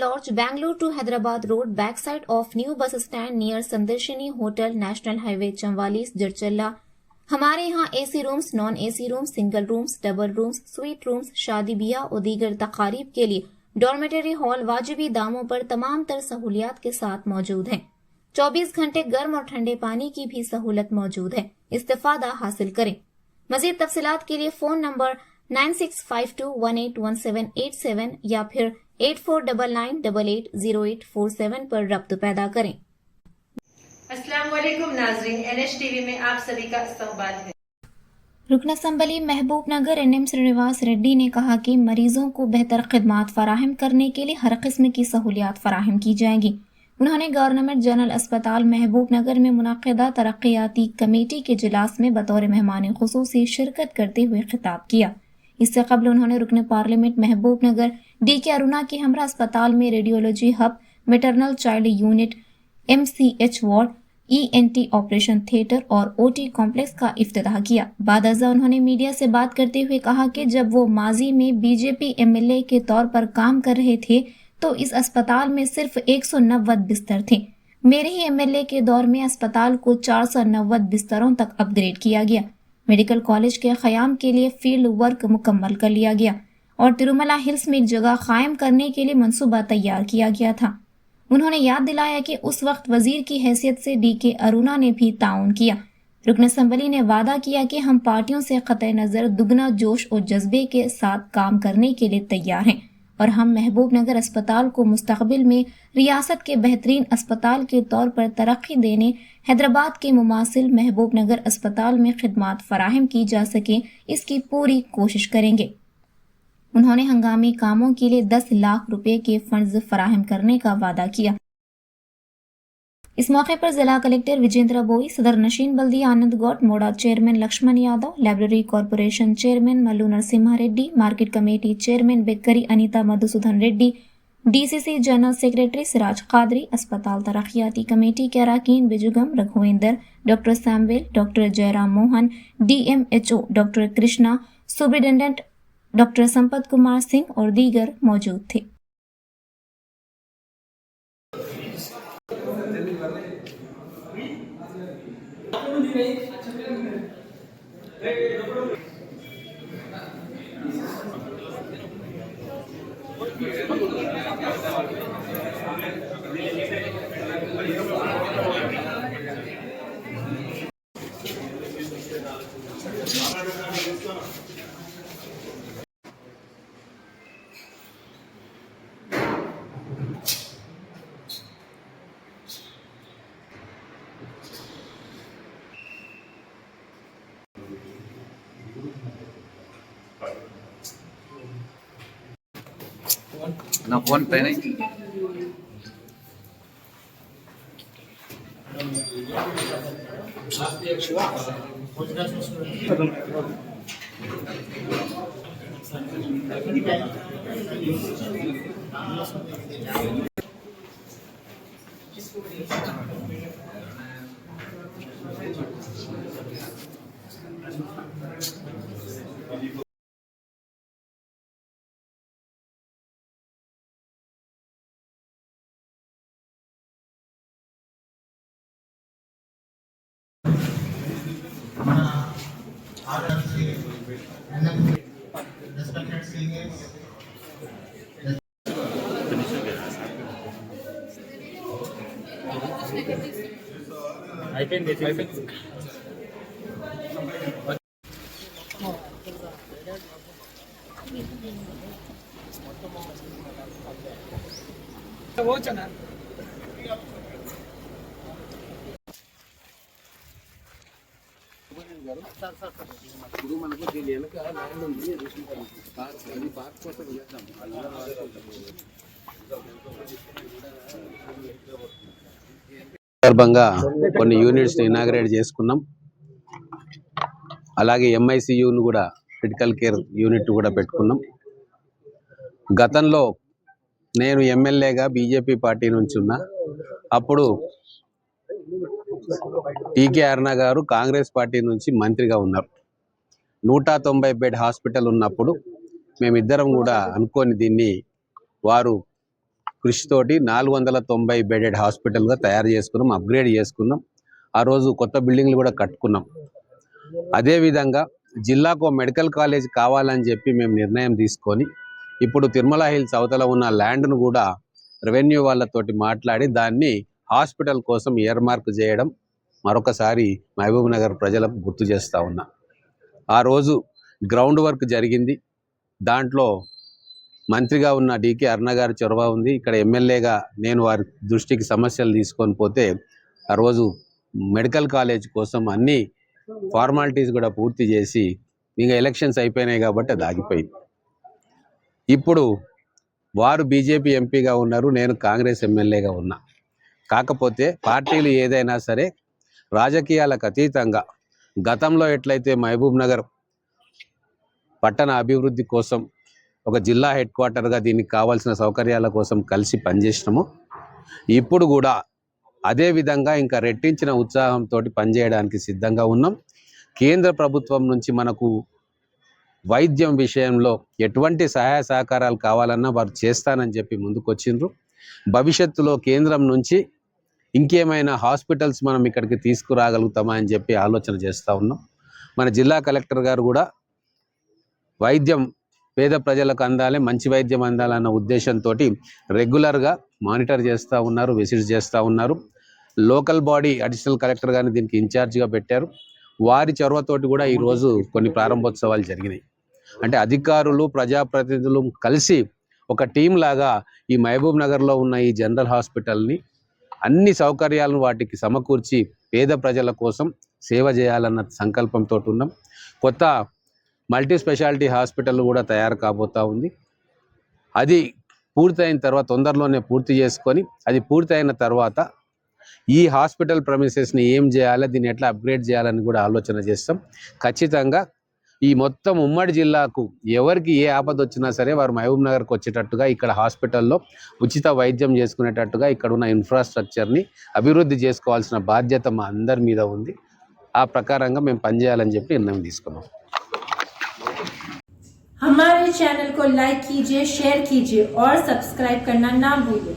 Lodge, Bangalore to Hyderabad Road, backside of new bus stand near Sandarshini Hotel, National Highway, Chamwalis, Jirchalla. हमारे यहाँ AC rooms, non AC rooms, single rooms, double rooms, sweet rooms, शादी ब्याह और दीगर तकारीब के लिए dormitory hall वाजिबी दामों पर तमाम तर सहूलियात के साथ मौजूद हैं। 24 घंटे गर्म और ठंडे पानी की भी सहूलत मौजूद है, इस्तेफादा हासिल करें। मजीद तफसीलात के लिए फोन नंबर 9652181787 या फिर 8499880847 पर रब्त पैदा करें। अस्सलाम वालेकुम नाज़रीन, NH-TV में आप सभी का इस्तकबाल है। रुकन असम्बली महबूब नगर NM श्रीनिवास रेड्डी ने कहा कि मरीजों को बेहतर खिदमात फराहम करने के लिए हर किस्म की सहूलियात फराहम की जाएंगी। उन्होंने गवर्नमेंट जनरल अस्पताल महबूब नगर में मुनक़िदा तरक्याती कमेटी के इजलास में बतौर मेहमान खुसूसी शिरकत करते हुए खिताब किया। इससे कबल उन्होंने रुकन पार्लियामेंट महबूब नगर DK अरुणा के हमरा अस्पताल में radiology hub, maternal child unit, MCH ward, ENT operation theatre और OT कॉम्प्लेक्स का इफ्तिताह किया। बाद अज़ा उन्होंने मीडिया से बात करते हुए कहा कि जब वो माजी में BJP MLA के तौर पर काम कर रहे थे तो इस अस्पताल में सिर्फ 190 बिस्तर थे। मेरे ही MLA के दौर में अस्पताल को 490 बिस्तरों तक अपग्रेड किया गया। मेडिकल कॉलेज के क़याम के लिए फील्ड वर्क मुकम्मल कर लिया गया और तिरुमला हिल्स में एक जगह कायम करने के लिए मंसूबा तैयार किया गया था। उन्होंने याद दिलाया कि उस वक्त वजीर की हैसियत से DK अरुणा ने भी ताउन किया। रुकन असम्बली ने वादा किया कि हम पार्टियों से क़तई नज़र दुगना जोश और जज्बे के साथ काम करने के लिए तैयार हैं और हम महबूब नगर अस्पताल को मुस्तक़बिल में रियासत के बेहतरीन अस्पताल के तौर पर तरक्की देने हैदराबाद के मुमासिल महबूब नगर अस्पताल में खिदमात फराहम की जा सके, इसकी पूरी कोशिश करेंगे। उन्होंने हंगामी कामों के लिए 10 लाख रुपए के फंड्स फराहम करने का वादा किया। इस मौके पर जिला कलेक्टर विजेंद्र बोई, सदर नशीन बल्दिया आनंद गौड, मोड़ा chairman Laxman Yadav, library corporation chairman Mallu Narasimha Reddy, market committee chairman Bekkari Anitha Madhusudan Reddy, DCC general secretary Siraj Qadri, अस्पताल तरक्याती कमेटी के अरकान बिजुगम Raghuvendra, doctor Samuel, doctor Jairam Mohan, DMHO doctor Krishna, superintendent doctor Sampath Kumar Singh और दीगर मौजूद थे। నా ఫోన్ పైన respected seniors, ఇప్పుడు మనకు దీని వెనక ల్యాండ్ ఉంది, అది పార్క్ కోసం చేద్దాం. సందర్భంగా కొన్ని యూనిట్స్ ఇనాగ్రేట్ చేసుకున్నాం. అలాగే MICUను కూడా, క్రిటికల్ కేర్ యూనిట్ కూడా పెట్టుకున్నాం. గతంలో నేను ఎమ్మెల్యేగా BJP పార్టీ నుంచి ఉన్నా. అప్పుడు TK అరుణ గారు కాంగ్రెస్ పార్టీ నుంచి మంత్రిగా ఉన్నారు. 190 బెడ్ హాస్పిటల్ ఉన్నప్పుడు మేమిద్దరం కూడా అనుకొని దీన్ని వారు కృషితోటి 490 బెడెడ్ హాస్పిటల్గా తయారు చేసుకున్నాం, అప్గ్రేడ్ చేసుకున్నాం. ఆ రోజు కొత్త బిల్డింగ్లు కూడా కట్టుకున్నాం. అదేవిధంగా జిల్లాకు మెడికల్ కాలేజ్ కావాలని చెప్పి మేము నిర్ణయం తీసుకొని ఇప్పుడు తిరుమల హిల్స్ అవతల ఉన్న ల్యాండ్ను కూడా రెవెన్యూ వాళ్ళతోటి మాట్లాడి దాన్ని హాస్పిటల్ కోసం ఇయర్ మార్క్ చేయడం మరొకసారి మహబూబ్ నగర్ ప్రజలకు గుర్తు చేస్తూ ఉన్నా. ఆ రోజు గ్రౌండ్ వర్క్ జరిగింది. దాంట్లో మంత్రిగా ఉన్న డికే అరుణ గారి చొరవ ఉంది. ఇక్కడ ఎమ్మెల్యేగా నేను వారి దృష్టికి సమస్యలు తీసుకొని పోతే ఆ రోజు మెడికల్ కాలేజ్ కోసం అన్ని ఫార్మాలిటీస్ కూడా పూర్తి చేసి ఇంకా ఎలక్షన్స్ అయిపోయినాయి కాబట్టి అది ఆగిపోయింది. ఇప్పుడు వారు బీజేపీ ఎంపీగా ఉన్నారు, నేను కాంగ్రెస్ ఎమ్మెల్యేగా ఉన్నా. కాకపోతే పార్టీలు ఏదైనా సరే రాజకీయాలకు అతీతంగా గతంలో ఎట్లయితే మహబూబ్ నగర్ పట్టణ అభివృద్ధి కోసం ఒక జిల్లా హెడ్ క్వార్టర్గా దీనికి కావాల్సిన సౌకర్యాల కోసం కలిసి పనిచేసినాము, ఇప్పుడు కూడా అదే విధంగా ఇంకా రెట్టించిన ఉత్సాహంతో పనిచేయడానికి సిద్ధంగా ఉన్నాం. కేంద్ర ప్రభుత్వం నుంచి మనకు వైద్యం విషయంలో ఎటువంటి సహాయ సహకారాలు కావాలన్నా వారు చేస్తానని చెప్పి ముందుకొచ్చిండ్రు. భవిష్యత్తులో కేంద్రం నుంచి ఇంకేమైనా హాస్పిటల్స్ మనం ఇక్కడికి తీసుకురాగలుగుతామా అని చెప్పి ఆలోచన చేస్తూ ఉన్నాం. మన జిల్లా కలెక్టర్ గారు కూడా వైద్యం పేద ప్రజలకు అందాలి, మంచి వైద్యం అందాలన్న ఉద్దేశంతో రెగ్యులర్గా మానిటర్ చేస్తూ ఉన్నారు, విజిట్ చేస్తూ ఉన్నారు. లోకల్ బాడీ అడిషనల్ కలెక్టర్ గారిని దీనికి ఇన్ఛార్జిగా పెట్టారు. వారి చొరవతోటి కూడా ఈరోజు కొన్ని ప్రారంభోత్సవాలు జరిగినాయి. అంటే అధికారులు ప్రజాప్రతినిధులు కలిసి ఒక టీం లాగా ఈ మహబూబ్ నగర్లో ఉన్న ఈ జనరల్ హాస్పిటల్ని అన్ని సౌకర్యాలను వాటికి సమకూర్చి పేద ప్రజల కోసం సేవ చేయాలన్న సంకల్పంతో ఉన్నాం. కొత్త మల్టీ స్పెషాలిటీ హాస్పిటల్ కూడా తయారు కాబోతూ ఉంది. అది పూర్తయిన తర్వాత తొందరలోనే పూర్తి చేసుకొని అది పూర్తయిన తర్వాత ఈ హాస్పిటల్ ప్రమిసెస్ని ఏం చేయాలి, దీన్ని ఎట్లా అప్గ్రేడ్ చేయాలని కూడా ఆలోచన చేస్తాం. ఖచ్చితంగా ఈ మొత్తం ఉమ్మడి జిల్లాకు ఎవరికి ఏ ఆపద వచ్చినా సరే వారు మహబూబ్ నగర్కి వచ్చేటట్టుగా ఇక్కడ హాస్పిటల్లో ఉచిత వైద్యం చేసుకునేటట్టుగా ఇక్కడ ఉన్న ఇన్ఫ్రాస్ట్రక్చర్ని అభివృద్ధి చేసుకోవాల్సిన బాధ్యత మా అందరి మీద ఉంది. ఆ ప్రకారంగా మేము పనిచేయాలని చెప్పి నిర్ణయం తీసుకున్నాం. हमारे चैनल को लाइक कीजिए, शेयर कीजिए और सब्सक्राइब करना ना भूलिए।